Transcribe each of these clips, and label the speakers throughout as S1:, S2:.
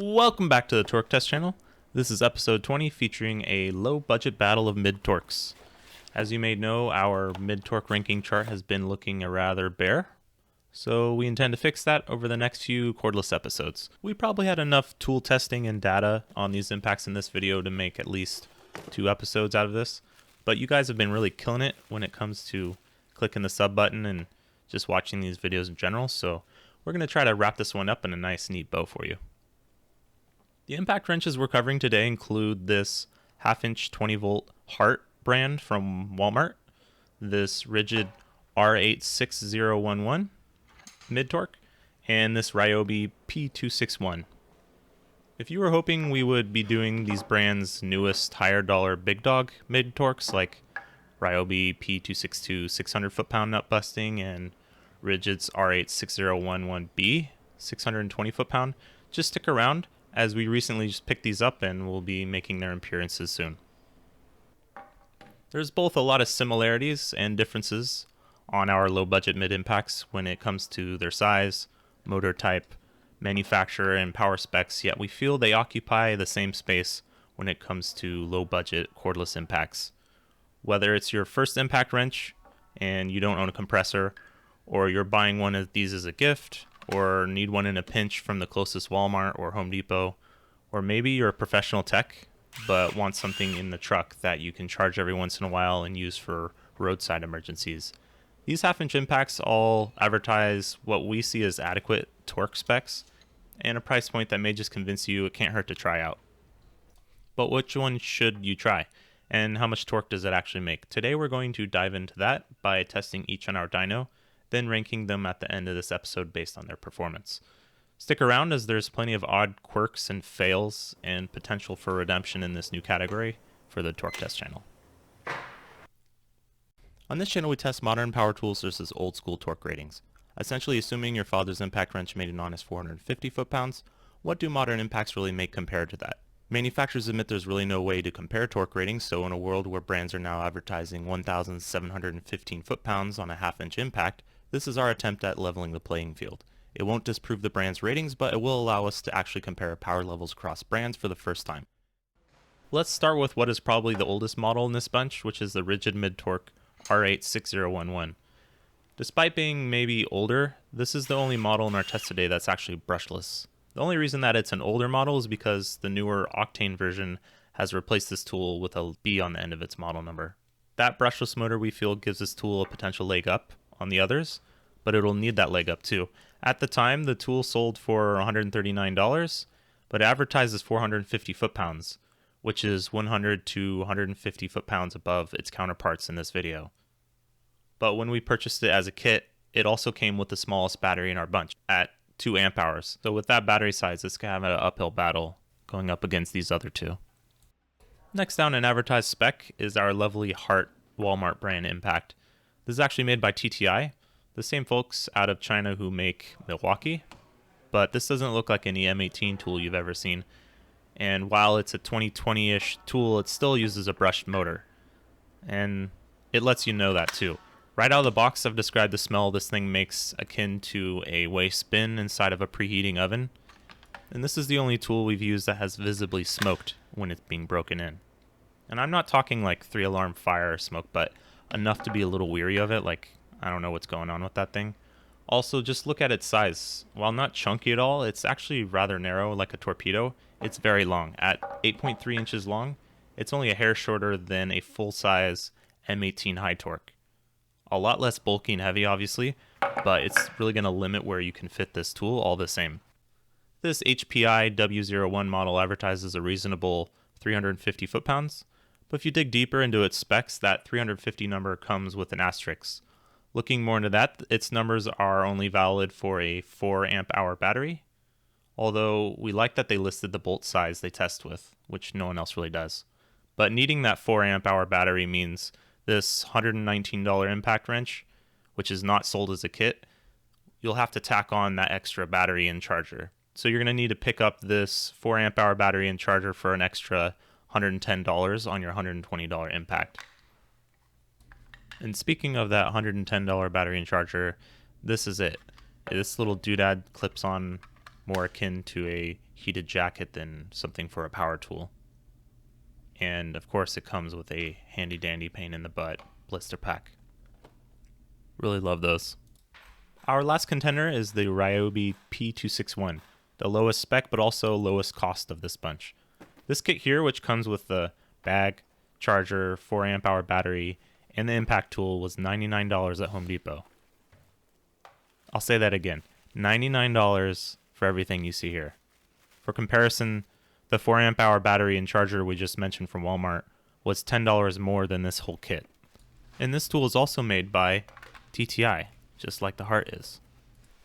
S1: Welcome back to the Torque Test channel. This is episode 20 featuring a low budget battle of mid-torques. As you may know, our mid-torque ranking chart has been looking rather bare, so we intend to fix that over the next few cordless episodes. We probably had enough tool testing and data on these impacts in this video to make at least 2 episodes out of this, but you guys have been really killing it when it comes to clicking the sub button and just watching these videos in general, so we're going to try to wrap this one up in a nice neat bow for you. The impact wrenches we're covering today include this 1/2" 20-volt Hart brand from Walmart, this Ridgid R86011 mid-torque, and this Ryobi P261. If you were hoping we would be doing these brands' newest higher dollar big dog mid-torques like Ryobi P262 600 foot-pound nut busting and Ridgid's R86011B 620 foot-pound, just stick around, as we recently just picked these up and will be making their appearances soon. There's both a lot of similarities and differences on our low budget mid impacts when it comes to their size, motor type, manufacturer, and power specs, yet we feel they occupy the same space when it comes to low budget cordless impacts. Whether it's your first impact wrench and you don't own a compressor, or you're buying one of these as a gift, or need one in a pinch from the closest Walmart or Home Depot, or maybe you're a professional tech but want something in the truck that you can charge every once in a while and use for roadside emergencies. These 1/2" impacts all advertise what we see as adequate torque specs and a price point that may just convince you it can't hurt to try out. But which one should you try? And how much torque does it actually make? Today we're going to dive into that by testing each on our dyno, then ranking them at the end of this episode based on their performance. Stick around, as there's plenty of odd quirks and fails and potential for redemption in this new category for the Torque Test channel. On this channel we test modern power tools versus old school torque ratings. Essentially, assuming your father's impact wrench made an honest 450 foot-pounds, what do modern impacts really make compared to that? Manufacturers admit there's really no way to compare torque ratings, so in a world where brands are now advertising 1,715 foot-pounds on a 1/2" impact, this is our attempt at leveling the playing field. It won't disprove the brand's ratings, but it will allow us to actually compare power levels across brands for the first time. Let's start with what is probably the oldest model in this bunch, which is the Ridgid mid-torque R86011. Despite being maybe older, this is the only model in our test today that's actually brushless. The only reason that it's an older model is because the newer Octane version has replaced this tool with a B on the end of its model number. That brushless motor we feel gives this tool a potential leg up on the others, but it'll need that leg up too. At the time, the tool sold for $139, but it advertised as 450 foot-pounds, which is 100 to 150 foot-pounds above its counterparts in this video. But when we purchased it as a kit, it also came with the smallest battery in our bunch at 2 amp hours. So with that battery size, it's gonna have an uphill battle going up against these other two. Next down in advertised spec is our lovely Hart Walmart brand impact. This is actually made by TTI, the same folks out of China who make Milwaukee, but this doesn't look like any M18 tool you've ever seen. And while it's a 2020-ish tool, it still uses a brushed motor. And it lets you know that too. Right out of the box, I've described the smell this thing makes akin to a waste bin inside of a preheating oven. And this is the only tool we've used that has visibly smoked when it's being broken in. And I'm not talking like 3-alarm fire smoke, but enough to be a little weary of it, like I don't know what's going on with that thing. Also, just look at its size. While not chunky at all, it's actually rather narrow, like a torpedo. It's very long. At 8.3 inches long, it's only a hair shorter than a full-size M18 high torque. A lot less bulky and heavy, obviously, but it's really going to limit where you can fit this tool all the same. This HPI W01 model advertises a reasonable 350 foot-pounds, but if you dig deeper into its specs, that 350 number comes with an asterisk. Looking more into that, its numbers are only valid for a 4 amp hour battery, although we like that they listed the bolt size they test with, which no one else really does. But needing that 4 amp hour battery means this $119 impact wrench, which is not sold as a kit, you'll have to tack on that extra battery and charger. So you're going to need to pick up this 4 amp hour battery and charger for an extra $110 on your $120 impact. And speaking of that $110 battery and charger, this is it. This little doodad clips on more akin to a heated jacket than something for a power tool. And of course it comes with a handy dandy pain in the butt blister pack. Really love those. Our last contender is the Ryobi P261, the lowest spec but also lowest cost of this bunch. This kit here, which comes with the bag, charger, 4 amp hour battery, and the impact tool, was $99 at Home Depot. I'll say that again, $99 for everything you see here. For comparison, the 4 amp hour battery and charger we just mentioned from Walmart was $10 more than this whole kit. And this tool is also made by TTI, just like the Hart is.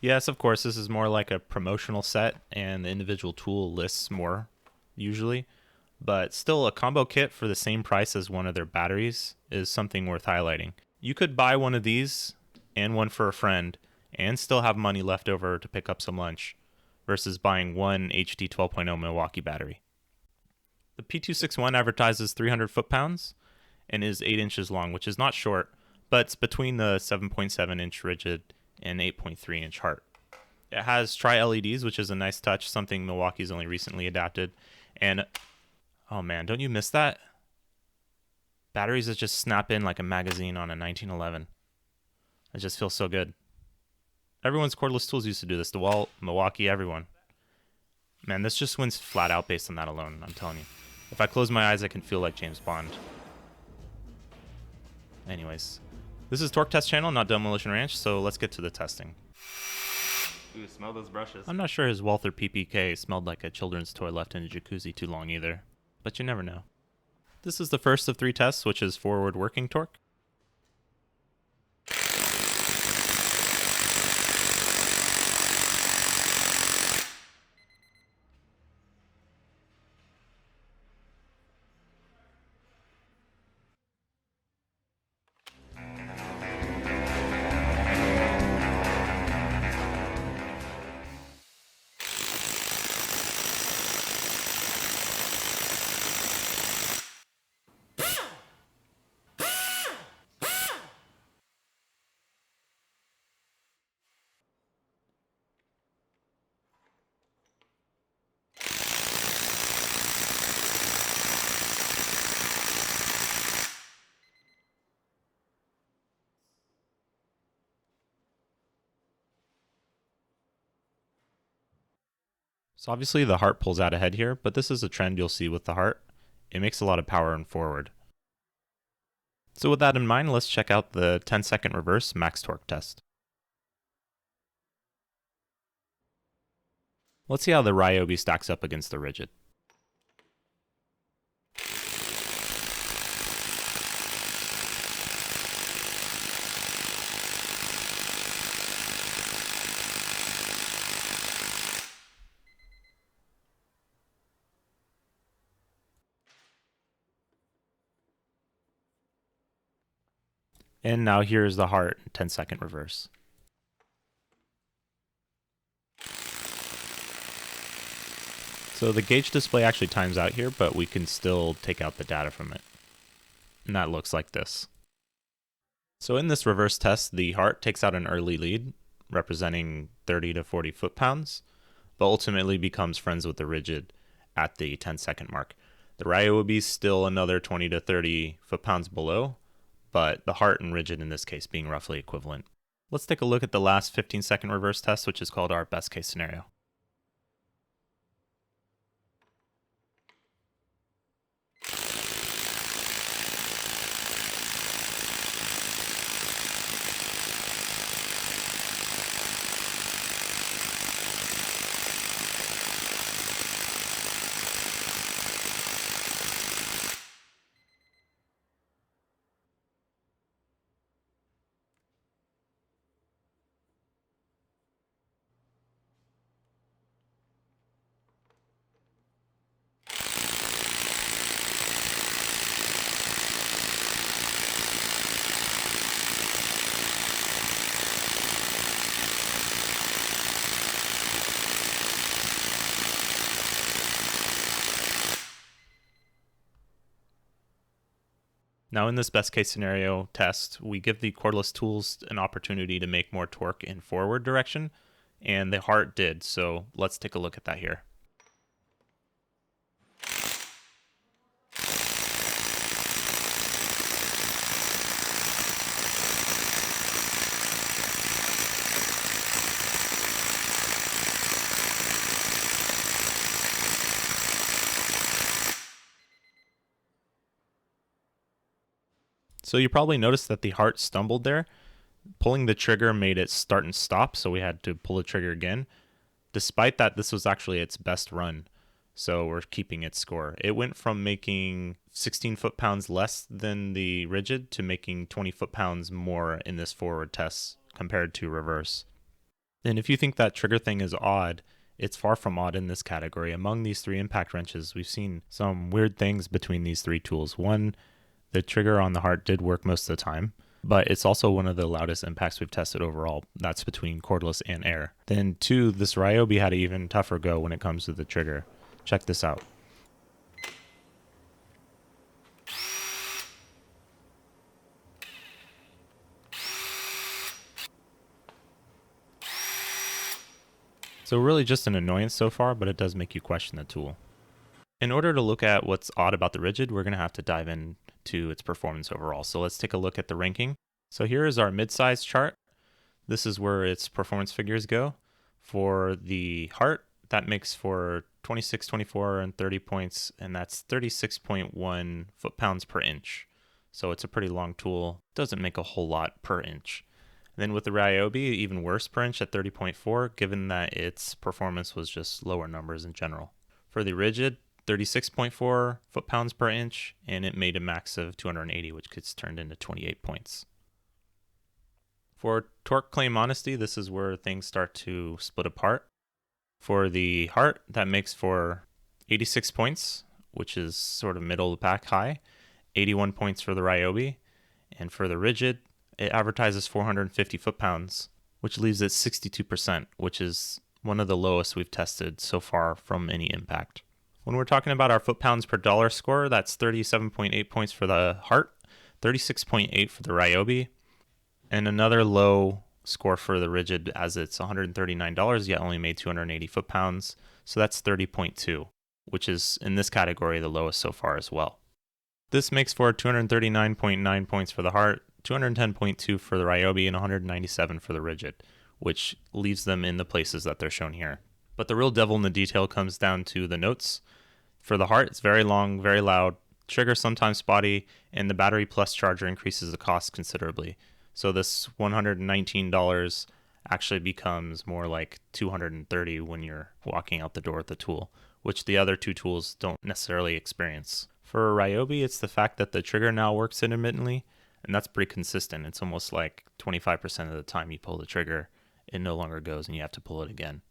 S1: Yes, of course, this is more like a promotional set, and the individual tool lists more, usually. But still, a combo kit for the same price as one of their batteries is something worth highlighting. You could buy one of these and one for a friend and still have money left over to pick up some lunch versus buying one HD 12.0 Milwaukee battery. The P261 advertises 300 foot-pounds and is 8 inches long, which is not short, but it's between the 7.7 inch Ridgid and 8.3 inch Hart. It has tri-LEDs, which is a nice touch, something Milwaukee's only recently adapted. And oh man, don't you miss that? Batteries that just snap in like a magazine on a 1911. It just feels so good. Everyone's cordless tools used to do this. DeWalt, Milwaukee, everyone. Man, this just wins flat out based on that alone, I'm telling you. If I close my eyes, I can feel like James Bond. Anyways, this is Torque Test Channel, not Demolition Ranch, so let's get to the testing.
S2: Ooh, smell those brushes.
S1: I'm not sure his Walther PPK smelled like a children's toy left in a jacuzzi too long either, but you never know. This is the first of 3 tests, which is forward working torque. So obviously the Hart pulls out ahead here, but this is a trend you'll see with the Hart. It makes a lot of power in forward. So with that in mind, let's check out the 10-second reverse max torque test. Let's see how the Ryobi stacks up against the Ridgid. And now here's the Hart 10-second reverse. So the gauge display actually times out here, but we can still take out the data from it. And that looks like this. So in this reverse test, the Hart takes out an early lead, representing 30 to 40 foot-pounds, but ultimately becomes friends with the Ridgid at the 10-second mark. The Ryobi is still another 20 to 30 foot-pounds below, but the Hart and Ridgid in this case being roughly equivalent. Let's take a look at the last 15-second reverse test, which is called our best case scenario. Now in this best case scenario test, we give the cordless tools an opportunity to make more torque in forward direction and the Hart did. So let's take a look at that here. So you probably noticed that the Hart stumbled there. Pulling the trigger made it start and stop, so we had to pull the trigger again. Despite that, this was actually its best run, so we're keeping its score. It went from making 16 foot-pounds less than the Ridgid to making 20 foot-pounds more in this forward test compared to reverse. And if you think that trigger thing is odd, it's far from odd in this category. Among these three impact wrenches, we've seen some weird things between these three tools. One, the trigger on the Hart did work most of the time, but it's also one of the loudest impacts we've tested overall. That's between cordless and air. Then two, this Ryobi had an even tougher go when it comes to the trigger. Check this out. So really just an annoyance so far, but it does make you question the tool. In order to look at what's odd about the Ridgid, we're going to have to dive into its performance overall. So let's take a look at the ranking. So here is our mid-size chart. This is where its performance figures go. For the Hart, that makes for 26, 24, and 30 points, and that's 36.1 foot-pounds per inch. So it's a pretty long tool. Doesn't make a whole lot per inch. And then with the Ryobi, even worse per inch at 30.4, given that its performance was just lower numbers in general. For the Ridgid, 36.4 foot-pounds per inch, and it made a max of 280, which gets turned into 28 points. For torque claim honesty, this is where things start to split apart. For the Hart, that makes for 86 points, which is sort of middle of the pack high, 81 points for the Ryobi, and for the Ridgid, it advertises 450 foot-pounds, which leaves it 62%, which is one of the lowest we've tested so far from any impact. When we're talking about our foot-pounds per dollar score, that's 37.8 points for the Hart, 36.8 for the Ryobi, and another low score for the Ridgid as it's $139, yet only made 280 foot-pounds, so that's 30.2, which is in this category the lowest so far as well. This makes for 239.9 points for the Hart, 210.2 for the Ryobi, and 197 for the Ridgid, which leaves them in the places that they're shown here. But the real devil in the detail comes down to the notes. For the Hart, it's very long, very loud, trigger sometimes spotty, and the battery plus charger increases the cost considerably. So this $119 actually becomes more like $230 when you're walking out the door with the tool, which the other two tools don't necessarily experience. For Ryobi, it's the fact that the trigger now works intermittently, and that's pretty consistent. It's almost like 25% of the time you pull the trigger, it no longer goes and you have to pull it again.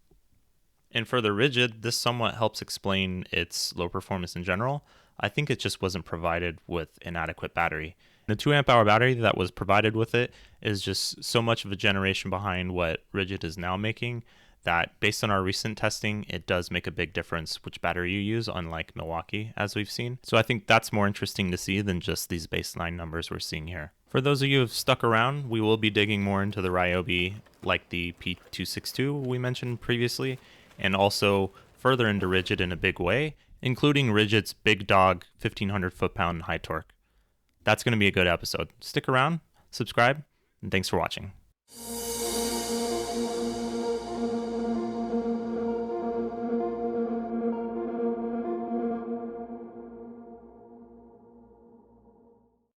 S1: And for the Ridgid, this somewhat helps explain its low performance in general. I think it just wasn't provided with an adequate battery. The 2 amp hour battery that was provided with it is just so much of a generation behind what Ridgid is now making that based on our recent testing, it does make a big difference which battery you use, unlike Milwaukee, as we've seen. So I think that's more interesting to see than just these baseline numbers we're seeing here. For those of you who have stuck around, we will be digging more into the Ryobi, like the P262 we mentioned previously, and also further into Ridgid in a big way, including Ridgid's big dog 1500 foot-pound high torque. That's going to be a good episode. Stick around, subscribe, and thanks for watching.